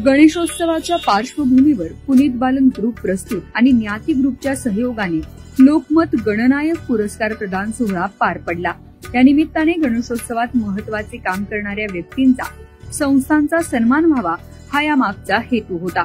गणेशोत्सवाच्या पार्श्वभूमीवर पुनीत बालन ग्रुप प्रस्तुत आणि ज्ञाती ग्रुपच्या सहयोगाने लोकमत गणनायक पुरस्कार प्रदान सोहळा पार पडला। या निमित्ताने गणेशोत्सवात महत्त्वाचे काम करणाऱ्या व्यक्तींचा, संस्थांचा सन्मान व्हावा हा या मागचा हेतू होता।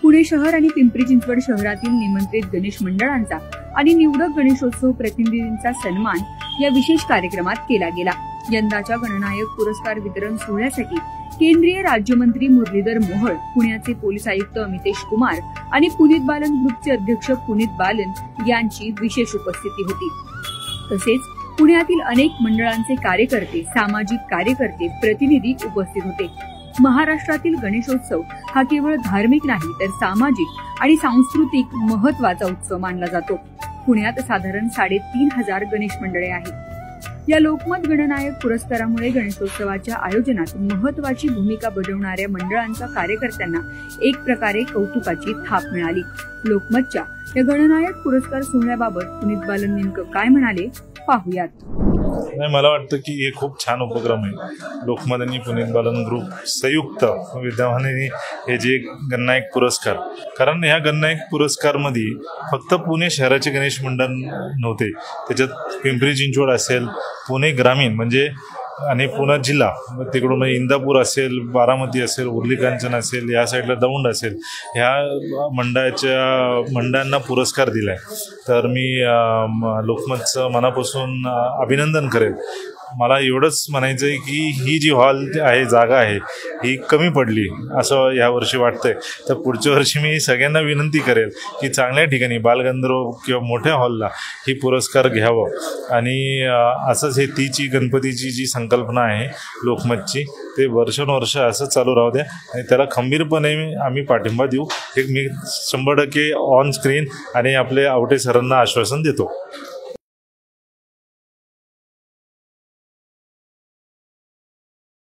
पुणे शहर आणि पिंपरी चिंचवड शहरातील निमंत्रित गणेश मंडळांचा आणि निवडक गणेशोत्सव प्रतिनिधींचा सन्मान या विशेष कार्यक्रमात केला गेला। यंदाच्या गणनायक पुरस्कार वितरण सोहळ्यासाठी केंद्रीय राज्यमंत्री मुरलीधर मोहोळ, पुण्याचे पोलीस आयुक्त अमितेश कुमार आणि पुनीत बालन ग्रुपचे अध्यक्ष पुनीत बालन यांची विशेष उपस्थिती होती। तसेच पुण्यातील अनेक मंडळांचे कार्यकर्ते, सामाजिक कार्यकर्ते, प्रतिनिधी उपस्थित होते। महाराष्ट्रातील गणेशोत्सव हा केवळ धार्मिक नाही तर सामाजिक आणि सांस्कृतिक महत्त्वाचा उत्सव मानला जातो। पुण्यात साधारण 3,500 गणेश मंडळे आहेत। या लोकमत गणनायक पुरस्कारामुळे गणेशोत्सवाच्या आयोजनात महत्त्वाची भूमिका बजावणाऱ्या मंडळांच्या कार्यकर्त्यांना एक प्रकारे कौतुकाची थाप मिळाली। लोकमतच्या या गणनायक पुरस्कार सोहळ्याबाबत पुनीत बालन नेमकं काय म्हणाले पाहूयात। नाही, मला वाटतं की हे खूप छान उपक्रम आहे। लोकमत आणि पुनीत बालन ग्रुप संयुक्त विद्यमाने हे जे गणनायक पुरस्कार, कारण ह्या गणनायक पुरस्कारमध्ये फक्त पुणे शहराचे गणेश मंडळ नव्हते, त्याच्यात पिंपरी चिंचवड असेल, पुणे ग्रामीण म्हणजे आणि पुणे जिल्हा, तिकडून इंदापूर असेल, बारामती असेल, उर्ली कांचन असेल, या साईडला दौंड असेल, ह्या मंडळांना पुरस्कार दिलाय। तर मी लोकमतचं मनापासून अभिनंदन करेल। मला एवढंच म्हणायचं आहे की ही जी हॉल आहे, जागा आहे, ही कमी पडली असं यावर्षी वाटतंय। तर पुढच्या वर्षी मी सगळ्यांना विनंती करेल की चांगल्या ठिकाणी बालगंधर्व किंवा मोठ्या हॉलला ही पुरस्कार घ्यावं आणि असंच हे तीची गणपतीची जी संकल्पना आहे लोकमतची, ते वर्षानुवर्ष असं चालू राहू द्या आणि त्याला खंबीरपणे आम्ही पाठिंबा देऊ। हे मी 100% ऑन स्क्रीन आणि आपले आवटे सरांना आश्वासन देतो।